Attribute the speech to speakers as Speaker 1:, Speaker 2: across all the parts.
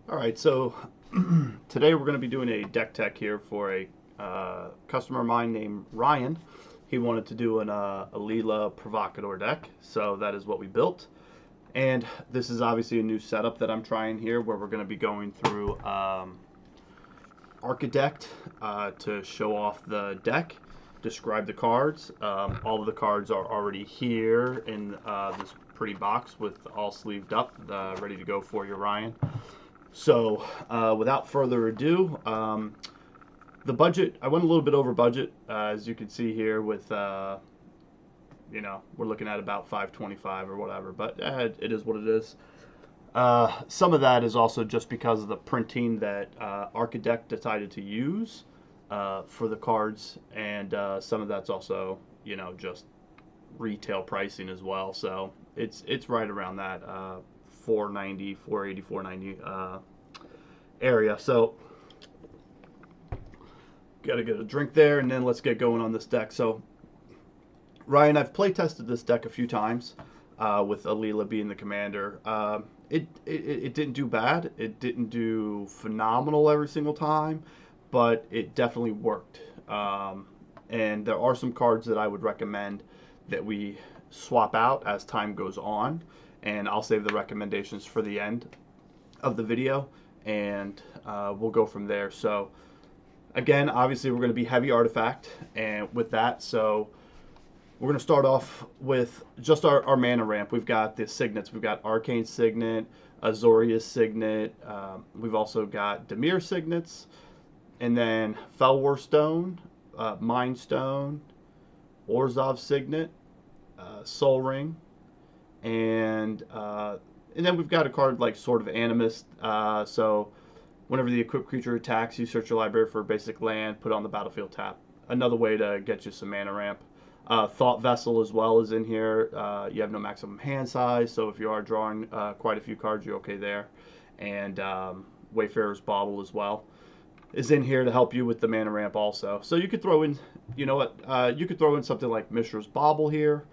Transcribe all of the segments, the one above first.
Speaker 1: Alright, so today we're going to be doing a deck tech here for a customer of mine named Ryan. He wanted to do an Alela Provocateur deck, so that is what we built. And this is obviously a new setup that I'm trying here where we're going to be going through Architect to show off the deck, describe the cards. All of the cards are already here in this pretty box with all sleeved up, ready to go for you, Ryan. So, without further ado, the budget, I went a little bit over budget, as you can see here with, we're looking at about 525 or whatever, but it is what it is. Some of that is also just because of the printing that Architect decided to use for the cards, and some of that's also, just retail pricing as well. So it's right around that 490, 480, 490 area. So gotta get a drink there, and then let's get going on this deck. So Ryan, I've play tested this deck a few times with Alela being the commander. It didn't do bad. It didn't do phenomenal every single time, but it definitely worked. And there are some cards that I would recommend that we swap out as time goes on, and I'll save the recommendations for the end of the video, and we'll go from there. So again, obviously we're going to be heavy artifact, and with that, so we're going to start off with just our mana ramp. We've got the signets. We've got Arcane Signet, Azorius Signet. We've also got Dimir Signets, and then Felwar Stone, Mind Stone, Orzhov Signet, Soul Ring, and then we've got a card like Sword of Animus. So whenever the equipped creature attacks, you search your library for a basic land, put it on the battlefield tap. Another way to get you some mana ramp. Thought Vessel as well is in here. You have no maximum hand size, so if you are drawing quite a few cards, you're okay there. And Wayfarer's Bauble as well is in here to help you with the mana ramp also. So you could throw in, you could throw in something like Mishra's Bauble here.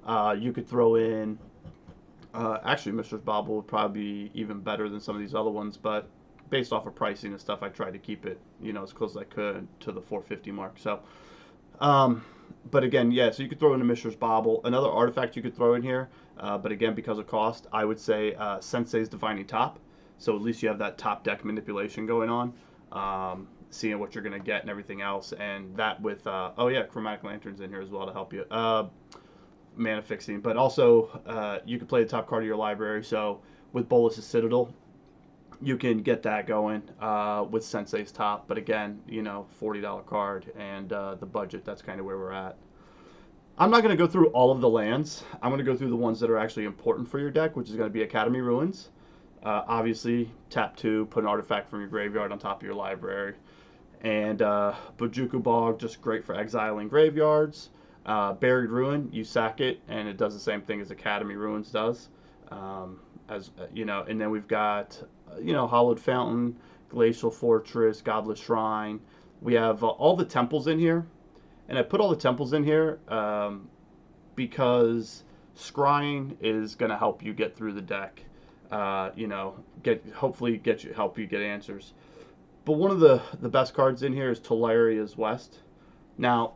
Speaker 1: You could throw in, actually Mishra's Bauble would probably be even better than some of these other ones, but based off of pricing and stuff, I tried to keep it, as close as I could to the 450 mark. So, but again, yeah, so you could throw in a Mishra's Bauble. Another artifact you could throw in here, but again, because of cost, I would say Sensei's Divining Top. So at least you have that top deck manipulation going on, seeing what you're going to get and everything else. And that with, oh yeah, Chromatic Lantern's in here as well to help you. Mana fixing. But also, you could play the top card of your library. So with Bolas' Citadel, you can get that going with Sensei's Top. But again, $40 card and the budget, that's kind of where we're at. I'm not going to go through all of the lands. I'm going to go through the ones that are actually important for your deck, which is going to be Academy Ruins. Obviously, tap 2, put an artifact from your graveyard on top of your library. And Bojuku Bog, just great for exiling graveyards. Buried Ruin, you sack it, and it does the same thing as Academy Ruins does. And then we've got, Hollowed Fountain, Glacial Fortress, Godless Shrine. We have all the temples in here, and I put all the temples in here because scrying is going to help you get through the deck. Help you get answers. But one of the best cards in here is Tolaria's West. Now,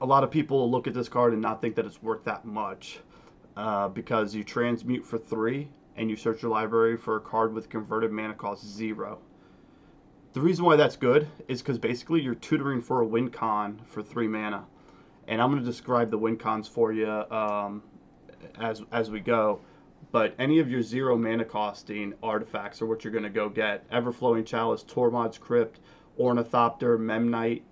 Speaker 1: a lot of people will look at this card and not think that it's worth that much. Because you transmute for 3 and you search your library for a card with converted mana cost 0. The reason why that's good is because basically you're tutoring for a win con for 3 mana. And I'm going to describe the win cons for you as we go. But any of your 0 mana costing artifacts are what you're going to go get. Everflowing Chalice, Tormod's Crypt, Ornithopter, Memnite,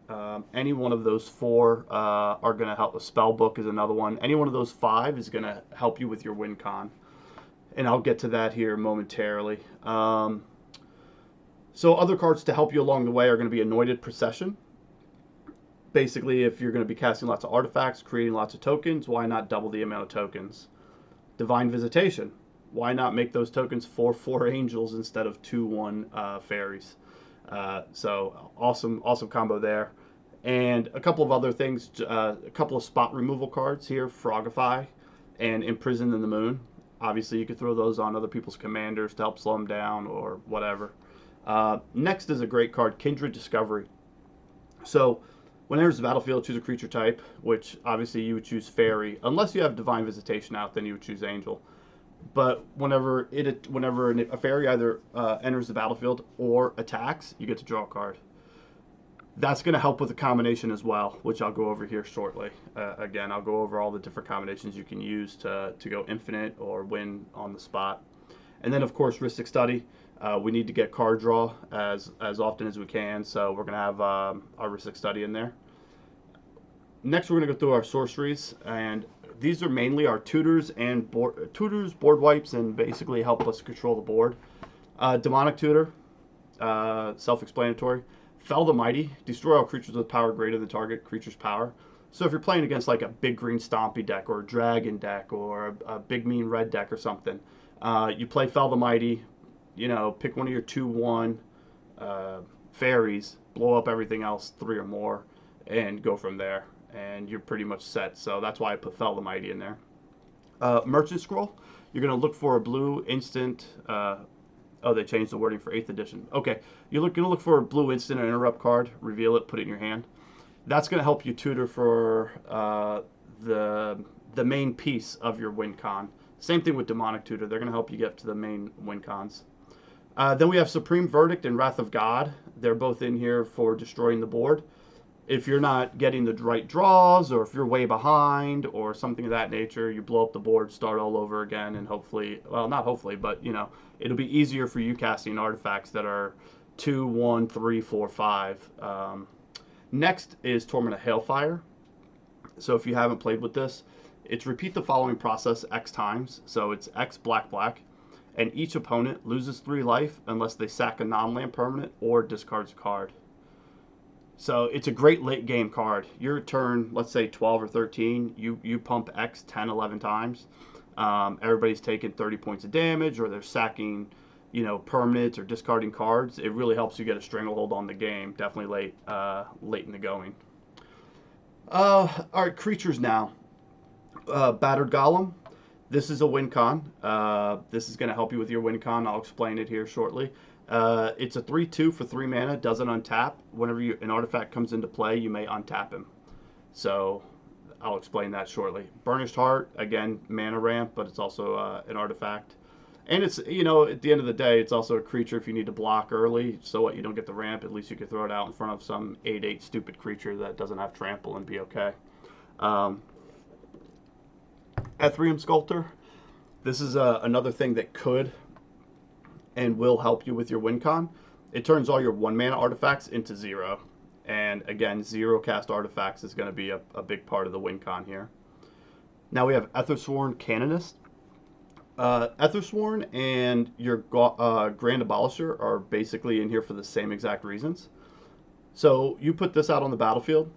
Speaker 1: any one of those 4 are going to help. A Spellbook is another one. Any one of those 5 is going to help you with your win con. And I'll get to that here momentarily. So other cards to help you along the way are going to be Anointed Procession. Basically, if you're going to be casting lots of artifacts, creating lots of tokens, why not double the amount of tokens? Divine Visitation. Why not make those tokens 4/4 angels instead of 2/1 fairies? So awesome combo there. And a couple of other things, a couple of spot removal cards here, Frogify and Imprisoned in the Moon. Obviously, you could throw those on other people's commanders to help slow them down or whatever. Next is a great card, Kindred Discovery. So when it enters the battlefield, choose a creature type, which obviously you would choose Fairy. Unless you have Divine Visitation out, then you would choose Angel. But whenever a Fairy either enters the battlefield or attacks, you get to draw a card. That's going to help with the combination as well, which I'll go over here shortly. Again, I'll go over all the different combinations you can use to go infinite or win on the spot. And then, of course, Rhystic Study. We need to get card draw as often as we can, so we're going to have our Rhystic Study in there. Next, we're going to go through our sorceries, and these are mainly our tutors and board wipes, and basically help us control the board. Demonic Tutor, self-explanatory. Fell the Mighty, destroy all creatures with power greater than target creature's power. So if you're playing against like a big green stompy deck or a dragon deck or a big mean red deck or something, you play Fell the Mighty, you know, pick one of your 2/1 fairies, blow up everything else 3 or more, and go from there. And you're pretty much set. So that's why I put Fell the Mighty in there. Merchant Scroll, you're going to look for a blue instant. Oh, they changed the wording for 8th edition. Okay, you're going to look for a blue instant and interrupt card, reveal it, put it in your hand. That's going to help you tutor for the main piece of your win con. Same thing with Demonic Tutor. They're going to help you get to the main win cons. Then we have Supreme Verdict and Wrath of God. They're both in here for destroying the board. If you're not getting the right draws, or if you're way behind, or something of that nature, you blow up the board, start all over again, and hopefully, well, not hopefully, but, you know, it'll be easier for you casting artifacts that are 2, 1, 3, 4, 5. Next is Torment of Hailfire. So if you haven't played with this, it's repeat the following process X times. So it's X black, and each opponent loses 3 life unless they sack a non-land permanent or discards a card. So it's a great late game card. Your turn, let's say 12 or 13, you pump X 10, 11 times. Everybody's taking 30 points of damage, or they're sacking, you know, permanents or discarding cards. It really helps you get a stranglehold on the game. Definitely late in the going. All right, creatures now. Battered Golem. This is a win con. This is going to help you with your win con. I'll explain it here shortly. It's a 3/2 for 3 mana, doesn't untap. Whenever an artifact comes into play, you may untap him. So I'll explain that shortly. Burnished Heart, again, mana ramp, but it's also an artifact. And it's, you know, at the end of the day, it's also a creature if you need to block early. So what, you don't get the ramp, at least you can throw it out in front of some 8/8 stupid creature that doesn't have trample and be okay. Ethereum Sculptor. This is another thing that could and will help you with your win con. It turns all your 1 mana artifacts into 0. And again, 0 cast artifacts is going to be a big part of the win con here. Now we have Ethersworn Canonist. Ethersworn and your Grand Abolisher are basically in here for the same exact reasons. So you put this out on the battlefield.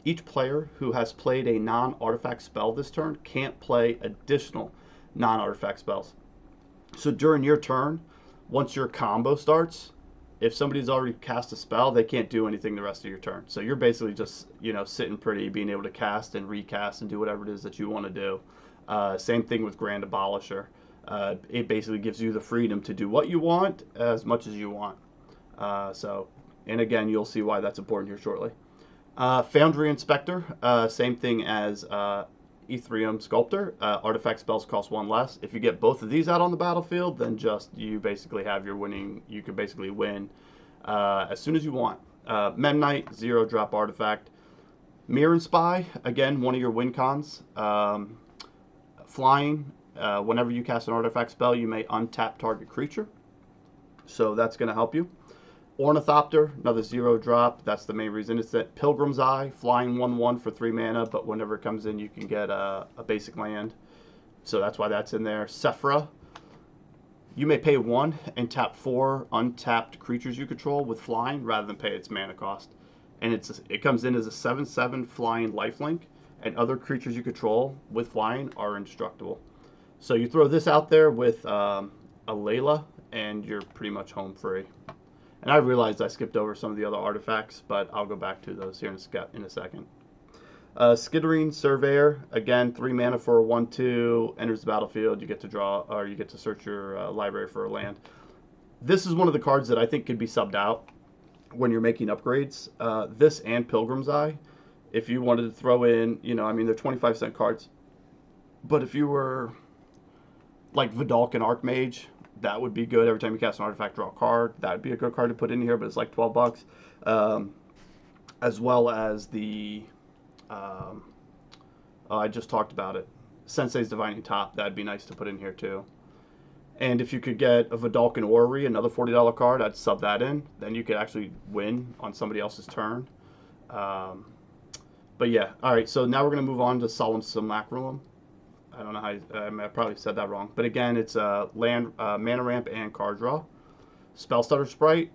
Speaker 1: Each player who has played a non-artifact spell this turn can't play additional non-artifact spells. So during your turn, once your combo starts, if somebody's already cast a spell, they can't do anything the rest of your turn. So you're basically just, you know, sitting pretty, being able to cast and recast and do whatever it is that you want to do. Same thing with Grand Abolisher. It basically gives you the freedom to do what you want as much as you want. And again, you'll see why that's important here shortly. Foundry Inspector, same thing as Ethereum Sculptor. Artifact spells cost 1 less. If you get both of these out on the battlefield, then just you basically have your winning. You can basically win as soon as you want. Memnite, 0 drop artifact. Mirror and Spy, again, one of your win cons. Flying, whenever you cast an artifact spell, you may untap target creature. So that's going to help you. Ornithopter, another 0 drop. That's the main reason. It's that Pilgrim's Eye, flying 1/1 for 3 mana, but whenever it comes in, you can get a basic land. So that's why that's in there. Sephra, you may pay 1 and tap 4 untapped creatures you control with flying rather than pay its mana cost. And it comes in as a 7/7 flying lifelink, and other creatures you control with flying are indestructible. So you throw this out there with Alela, and you're pretty much home free. And I realized I skipped over some of the other artifacts, but I'll go back to those here in a second. Skittering Surveyor, again, 3 mana for a 1/2, enters the battlefield, you get to draw, or you get to search your library for a land. This is one of the cards that I think could be subbed out when you're making upgrades. This and Pilgrim's Eye, if you wanted to throw in, I mean, they're 25-cent cards, but if you were like Vidalcan Archmage, that would be good. Every time you cast an artifact, draw a card. That would be a good card to put in here, but it's like $12. As well as the, I just talked about it, Sensei's Divining Top. That'd be nice to put in here too. And if you could get a Vidalcan Orrery, another $40 card, I'd sub that in. Then you could actually win on somebody else's turn. But yeah, all right. So now we're gonna move on to Solemn Simulacrum. I don't know how I probably said that wrong, but again, it's a land, mana ramp, and card draw. Spellstutter Sprite.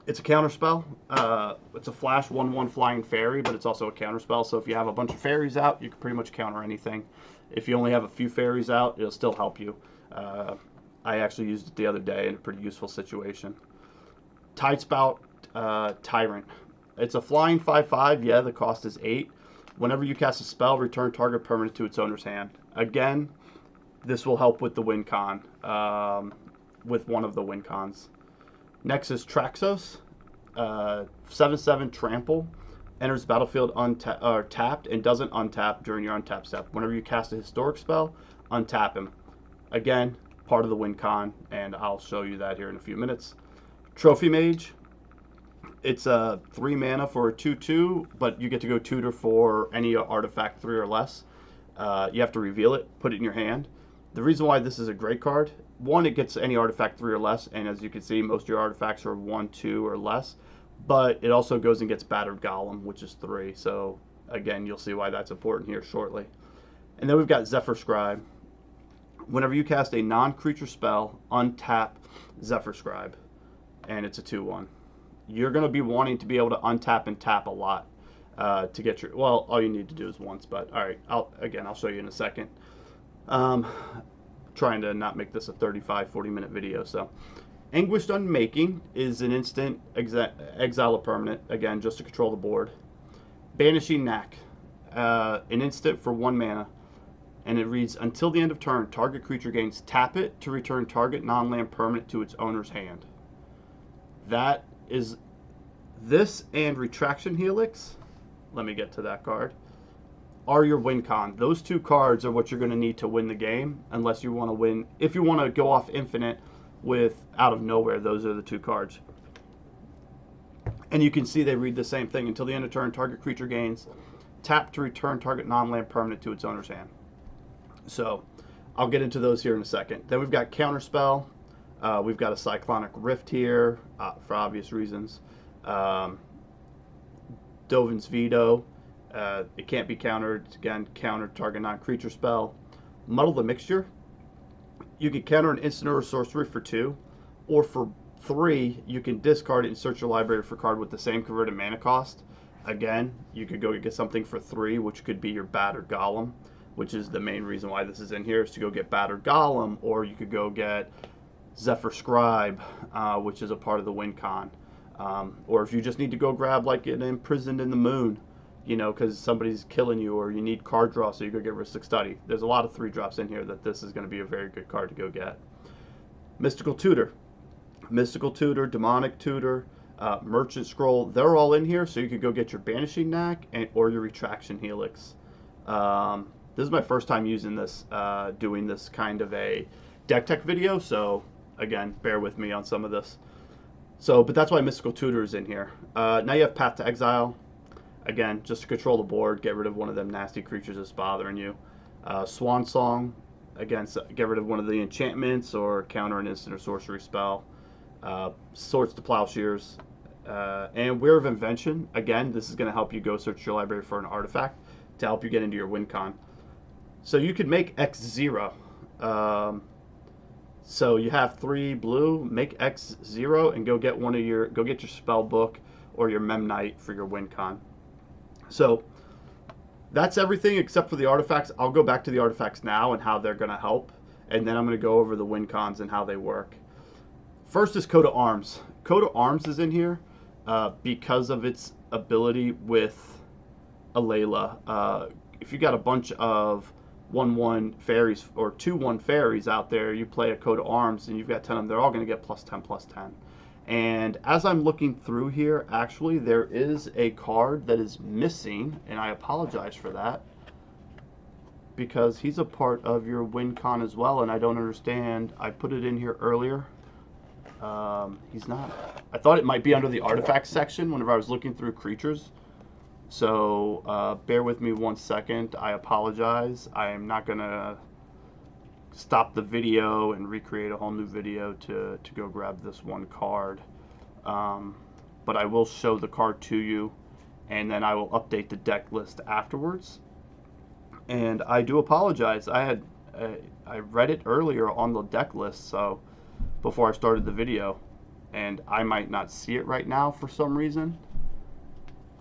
Speaker 1: It's a counter spell. It's a flash 1/1 flying fairy, but it's also a counter spell. So if you have a bunch of fairies out, you can pretty much counter anything. If you only have a few fairies out, it'll still help you. I actually used it the other day in a pretty useful situation. Tidespout Tyrant. It's a flying 5/5. Yeah, the cost is 8. Whenever you cast a spell, return target permanent to its owner's hand. Again, this will help with the win con, with one of the win cons. Next is Traxos, 7/7 Trample. Enters the battlefield tapped and doesn't untap during your untap step. Whenever you cast a historic spell, untap him. Again, part of the win con, and I'll show you that here in a few minutes. Trophy Mage. It's a 3 mana for a 2/2, but you get to go tutor for any artifact 3 or less. You have to reveal it, put it in your hand. The reason why this is a great card, one, it gets any artifact 3 or less, and as you can see, most of your artifacts are 1, 2, or less. But it also goes and gets Battered Golem, which is 3. So again, you'll see why that's important here shortly. And then we've got Zephyr Scribe. Whenever you cast a non-creature spell, untap Zephyr Scribe, and it's a 2/1. You're going to be wanting to be able to untap and tap a lot to get your, well, all you need to do is once, but all right, I'll show you in a second. Trying to not make this a 35-40 minute video. So Anguished Unmaking is an instant exile a permanent, again, just to control the board. Banishing Knack, an instant for 1 mana, and it reads, until the end of turn, target creature gains tap it to return target non-land permanent to its owner's hand. That is this and Retraction Helix. Let me get to that card. Are your win con. Those 2 cards are what you're going to need to win the game, unless you want to win. If you want to go off infinite with Out of Nowhere, those are the 2 cards. And you can see they read the same thing. Until the end of turn, target creature gains tap to return target non-land permanent to its owner's hand. So I'll get into those here in a second. Then we've got Counterspell. We've got a Cyclonic Rift here, for obvious reasons. Dovin's Veto. It can't be countered. It's, again, counter target non-creature spell. Muddle the Mixture. You can counter an instant or a sorcery for 2. Or for 3, you can discard it and search your library for a card with the same converted mana cost. Again, you could go get something for 3, which could be your Battered Golem, which is the main reason why this is in here, is to go get Battered Golem, or you could go get Zephyr Scribe, which is a part of the win con. Or if you just need to go grab like an Imprisoned in the Moon, because somebody's killing you, or you need card draw, so you go get Rhystic Study. There's a lot of 3-drops in here that this is going to be a very good card to go get. Mystical Tutor. Mystical Tutor, Demonic Tutor, Merchant Scroll, they're all in here, so you could go get your Banishing Knack or your Retraction Helix. This is my first time using this, doing this kind of a deck tech video, so again, bear with me on some of this. So, but that's why Mystical Tutor is in here. Now you have Path to Exile. Again, just to control the board, get rid of one of them nasty creatures that's bothering you. Swan Song, again, get rid of one of the enchantments or counter an instant or sorcery spell. Swords to Plowshares. And Weir of Invention. Again, this is going to help you go search your library for an artifact to help you get into your win con. So you could make X 0. So you have 3 blue, make X 0 and go get go get your spell book or your Memnite for your win con. So that's everything except for the artifacts. I'll go back to the artifacts now and how they're going to help, and then I'm going to go over the win cons and how they work. First is Coat of Arms. Coat of Arms is in here because of its ability with Alela. If you got a bunch of 1/1 fairies or 2/1 fairies out there, you play a coat of arms and you've got 10 of them, they're all going to get +10/+10. And as I'm looking through here, actually, there is a card that is missing, and I apologize for that, because he's a part of your win con as well, and I don't understand. I put it in here earlier. He's not. I thought it might be under the artifacts section whenever I was looking through creatures. So bear with me 1 second. I apologize. I am not going to stop the video and recreate a whole new video to go grab this one card. But I will show the card to you, and then I will update the deck list afterwards. And I do apologize. I read it earlier on the deck list, so before I started the video, and I might not see it right now for some reason.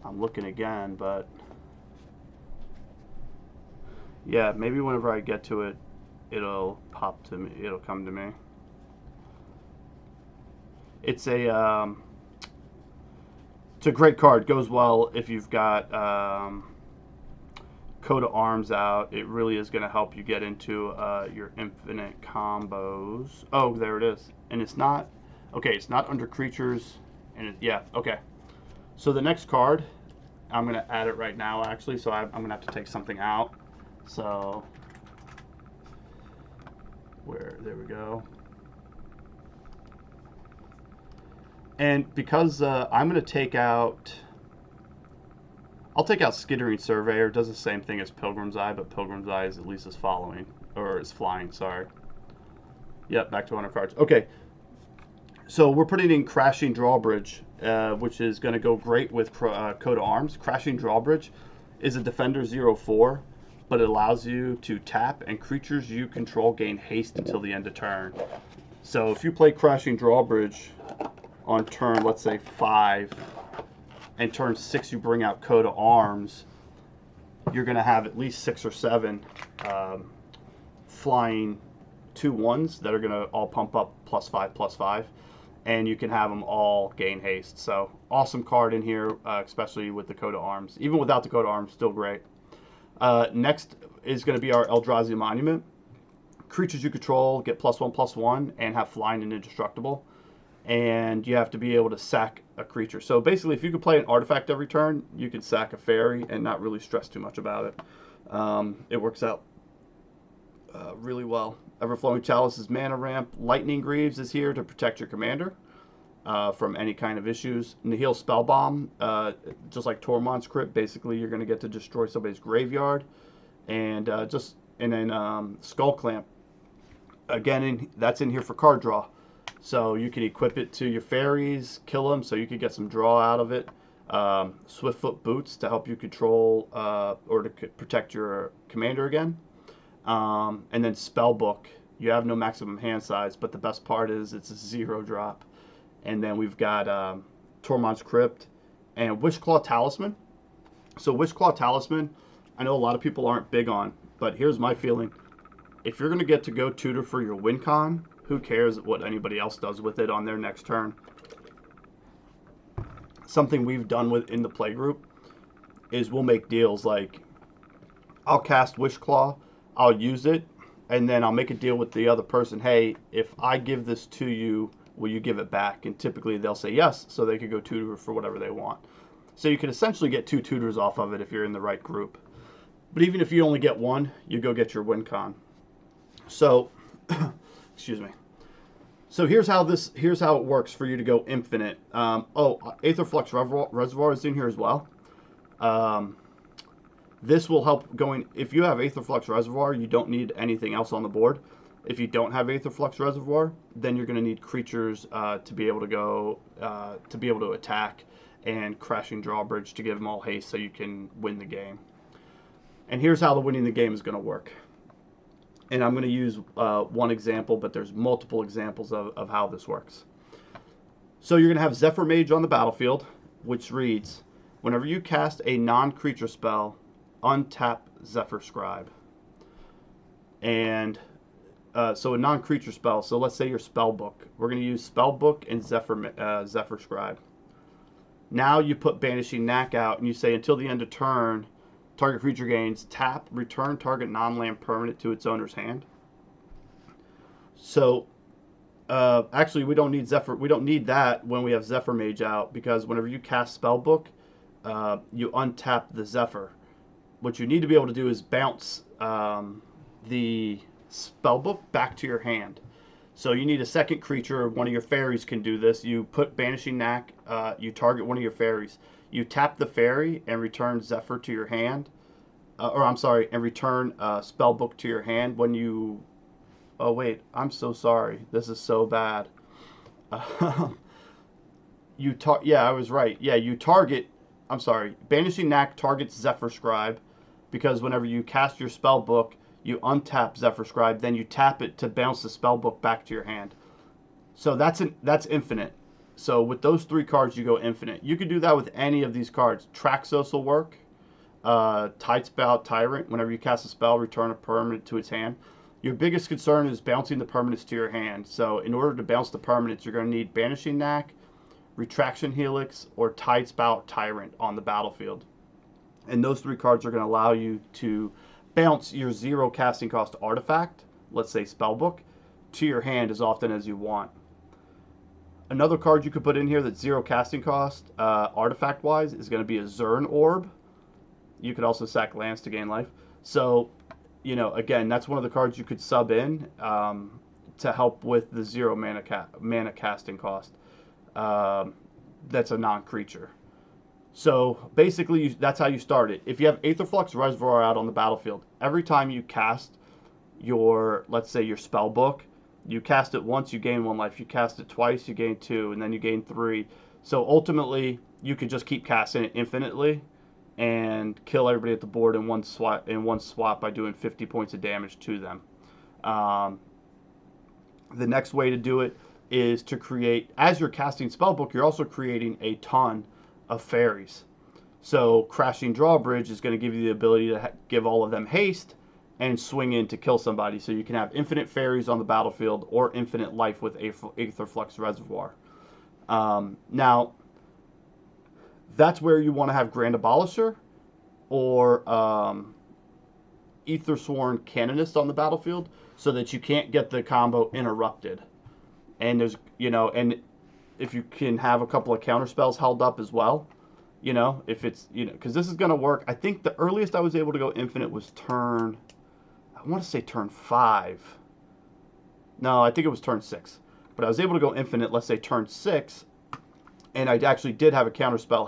Speaker 1: I'm looking again, but yeah, maybe whenever I get to it, it'll pop to me. It'll come to me. It's a great card. Goes well if you've got coat of arms out. It really is going to help you get into your infinite combos. Oh, there it is. And it's not, okay, it's not under creatures. And it, yeah, okay. So the next card, I'm going to add it right now, actually. So I'm going to have to take something out. So, there we go. And because I'm going to take out, I'll take out Skittering Surveyor. It does the same thing as Pilgrim's Eye, but Pilgrim's Eye is at least is following, or is flying, sorry. Yep, back to 100 cards. Okay, so we're putting in Crashing Drawbridge, which is going to go great with Coat of Arms. Crashing Drawbridge is a Defender 0/4, but it allows you to tap, and creatures you control gain haste until the end of turn. So if you play Crashing Drawbridge on turn, let's say 5, and turn 6 you bring out Coat of Arms, you're going to have at least 6 or 7 flying 2/1s that are going to all pump up +5/+5, and you can have them all gain haste. So awesome card in here, especially with the Coat of Arms. Even without the Coat of Arms, still great. Next is going to be our Eldrazi Monument. Creatures you control get +1/+1 and have flying and indestructible. And you have to be able to sack a creature. So basically, if you could play an artifact every turn, you could sack a fairy and not really stress too much about it. It works out really well. Everflowing Chalice's mana ramp. Lightning Greaves is here to protect your commander from any kind of issues. Nihil Spellbomb, just like Tormod's Crypt, basically you're going to get to destroy somebody's graveyard. And then Skull Clamp, again, that's in here for card draw. So you can equip it to your fairies, kill them, so you can get some draw out of it. Swiftfoot Boots to help you control or to protect your commander again. And then Spellbook. You have no maximum hand size, but the best part is it's a 0-drop. And then we've got Tormod's Crypt and Wishclaw Talisman. So Wishclaw Talisman, I know a lot of people aren't big on, but here's my feeling. If you're going to get to go tutor for your win con, who cares what anybody else does with it on their next turn? Something we've done in the playgroup is we'll make deals like, I'll cast Wishclaw, I'll use it, and then I'll make a deal with the other person. Hey, if I give this to you, will you give it back? And typically they'll say yes, so they could go tutor for whatever they want. So you can essentially get 2 tutors off of it if you're in the right group. But even if you only get 1, you go get your win con. So, excuse me. So here's how it works for you to go infinite. Aetherflux Reservoir is in here as well. This will help going. If you have Aetherflux Reservoir, you don't need anything else on the board. If you don't have Aetherflux Reservoir, then you're going to need creatures to be able to go to be able to attack, and Crashing Drawbridge to give them all haste so you can win the game. And here's how the winning the game is going to work. And I'm going to use one example, but there's multiple examples of how this works. So you're going to have Zephyr Mage on the battlefield, which reads, whenever you cast a non-creature spell, untap Zephyr Scribe. And so a non-creature spell, so let's say your Spellbook. We're going to use Spellbook and Zephyr Scribe. Now you put Banishing Knack out, and you say until the end of turn, Target creature gains tap, return target non-land permanent to its owner's hand. So actually, we don't need Zephyr. We don't need that when we have Zephyr Mage out, because whenever you cast Spellbook, you untap the Zephyr. What you need to be able to do is bounce the Spellbook back to your hand. So you need a second creature. One of your Faeries can do this. You put Banishing Knack. You target one of your Faeries. You tap the Faerie and return Zephyr to your hand. And return Spellbook to your hand when you... Oh, wait. I'm so sorry. This is so bad. Yeah, I was right. Yeah, you target... I'm sorry. Banishing Knack targets Zephyr Scribe, because whenever you cast your Spellbook, you untap Zephyr Scribe, then you tap it to bounce the Spellbook back to your hand. So that's infinite. So with those 3 cards, you go infinite. You could do that with any of these cards. Traxos will work. Tidespout Tyrant. Whenever you cast a spell, return a permanent to its hand. Your biggest concern is bouncing the permanents to your hand. So in order to bounce the permanents, you're going to need Banishing Knack, Retraction Helix, or Tidespout Tyrant on the battlefield. And those 3 cards are going to allow you to bounce your 0 casting cost artifact, let's say Spellbook, to your hand as often as you want. Another card you could put in here that's 0 casting cost, artifact-wise, is going to be a Zern Orb. You could also sack lands to gain life. So, again, that's one of the cards you could sub in to help with the 0 mana casting cost. That's a non-creature. So basically, that's how you start it. If you have Aetherflux Reservoir out on the battlefield, every time you cast let's say your Spellbook, you cast it once, you gain 1 life. You cast it twice, you gain 2, and then you gain 3. So ultimately, you could just keep casting it infinitely and kill everybody at the board in one swap by doing 50 points of damage to them. The next way to do it is to create, as you're casting Spellbook, you're also creating a ton of Faeries. So Crashing Drawbridge is going to give you the ability to give all of them haste and swing in to kill somebody. So you can have infinite Faeries on the battlefield or infinite life with Aetherflux Reservoir. Now, that's where you want to have Grand Abolisher or Aethersworn Canonist on the battlefield, so that you can't get the combo interrupted. And there's, and if you can have a couple of counter spells held up as well, if it's, because this is going to work. I think the earliest I was able to go infinite was I want to say turn 5. No, I think it was turn 6. But I was able to go infinite, let's say turn 6, and I actually did have a counter spell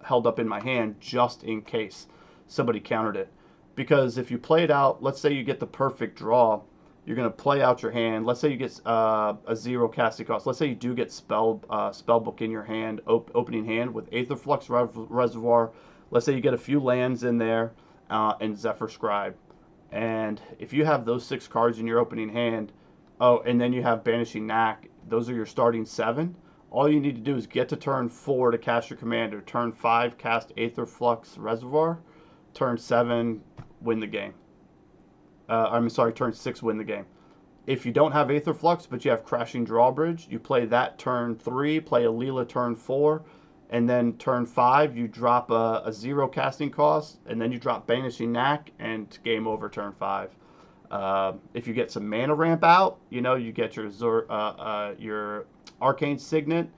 Speaker 1: held up in my hand just in case somebody countered it. Because if you play it out, let's say you get the perfect draw, you're going to play out your hand. Let's say you get a 0 casting cost. Let's say you do get Spellbook in your hand, opening hand with Aetherflux Reservoir. Let's say you get a few lands in there and Zephyr Scribe. And if you have those 6 cards in your opening hand, and then you have Banishing Knack, those are your starting 7. All you need to do is get to turn 4 to cast your commander. Turn 5, cast Aetherflux Reservoir. Turn 7, win the game. Turn 6, win the game. If you don't have Aetherflux, but you have Crashing Drawbridge, you play that turn 3, play Alela turn 4, and then turn 5, you drop a 0 casting cost, and then you drop Banishing Knack, and game over turn 5. If you get some mana ramp out, you get your Arcane Signet.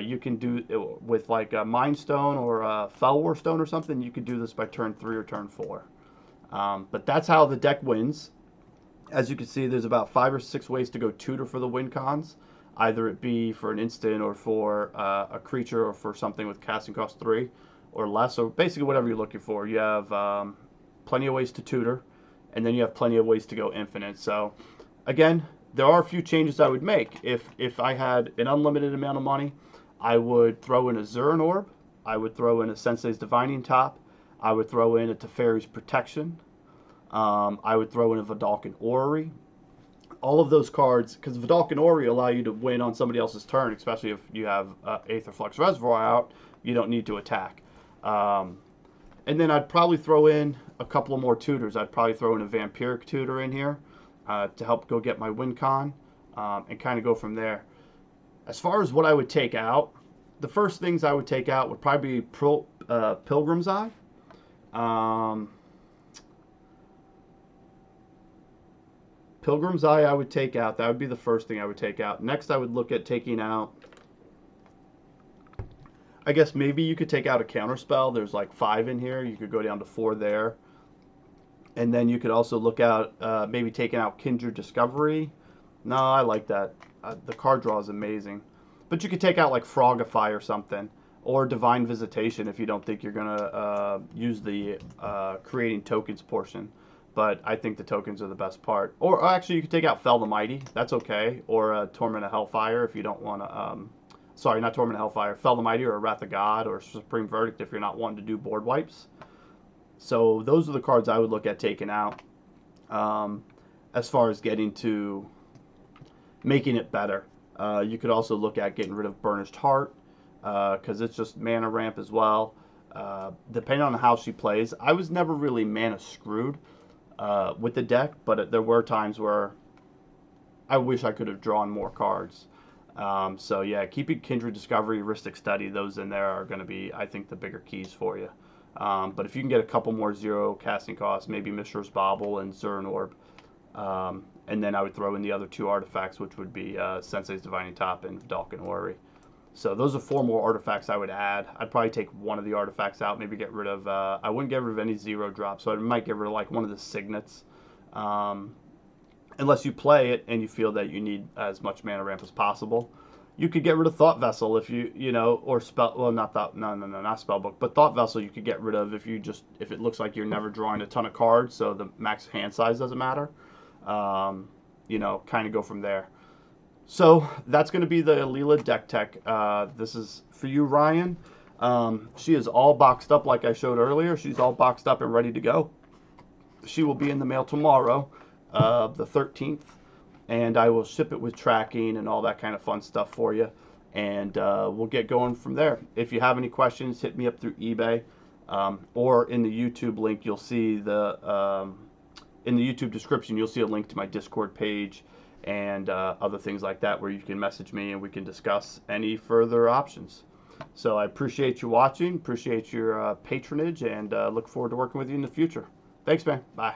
Speaker 1: You can do it with like a Mind Stone or a Felwar Stone or something. You could do this by turn 3 or turn 4. But that's how the deck wins. As you can see, there's about 5 or 6 ways to go tutor for the win cons. Either it be for an instant or for a creature or for something with casting cost 3 or less. So basically whatever you're looking for. You have plenty of ways to tutor, and then you have plenty of ways to go infinite. So again, there are a few changes I would make. If I had an unlimited amount of money, I would throw in a Zern Orb. I would throw in a Sensei's Divining Top. I would throw in a Teferi's Protection. I would throw in a Vidalcan Orrery. All of those cards, because Vidalcan Orrery allow you to win on somebody else's turn, especially if you have Aetherflux Reservoir out, you don't need to attack. And then I'd probably throw in a couple of more tutors. I'd probably throw in a Vampiric Tutor in here to help go get my win con and kind of go from there. As far as what I would take out, the first things I would take out would probably be Pilgrim's Eye. Pilgrim's Eye I would take out. That would be the first thing I would take out. Next I would look at taking out, I guess maybe you could take out a counterspell. There's like 5 in here. You could go down to 4 there. And then you could also look at maybe taking out Kindred Discovery. No, I like that. The card draw is amazing. But you could take out like Frogify or something. Or Divine Visitation if you don't think you're going to use the creating tokens portion. But I think the tokens are the best part. Or actually, you could take out Fell the Mighty. That's okay. Or Torment of Hellfire if you don't want to... sorry, not Torment of Hellfire. Fell the Mighty or Wrath of God or Supreme Verdict if you're not wanting to do board wipes. So those are the cards I would look at taking out as far as getting to making it better. You could also look at getting rid of Burnished Heart because it's just mana ramp as well. Depending on how she plays, I was never really mana screwed with the deck, but there were times where I wish I could have drawn more cards. So yeah, keeping Kindred Discovery, Heuristic Study, those in there are going to be, I think, the bigger keys for you. But if you can get a couple more 0 casting costs, maybe Mishra's Bauble and Zurin Orb, and then I would throw in the other 2 artifacts, which would be Sensei's Divining Top and Dalkin Orrery. So those are 4 more artifacts I would add. I'd probably take one of the artifacts out, maybe get rid of, I wouldn't get rid of any 0 drops, so I might get rid of like one of the Signets. Unless you play it and you feel that you need as much mana ramp as possible. You could get rid of Thought Vessel if you know, or Spell, well, not Thought, no, not Spellbook, but Thought Vessel you could get rid of if it looks like you're never drawing a ton of cards, so the max hand size doesn't matter. You know, kind of go from there. So that's going to be the Alela deck tech. This is for you, Ryan. She is all boxed up like I showed earlier. She's all boxed up and ready to go. She will be in the mail tomorrow, the 13th. And I will ship it with tracking and all that kind of fun stuff for you. And we'll get going from there. If you have any questions, hit me up through eBay. Or in the YouTube link, you'll see in the YouTube description, you'll see a link to my Discord page and other things like that where you can message me and we can discuss any further options. So I appreciate you watching, appreciate your patronage, and look forward to working with you in the future. Thanks, man. Bye.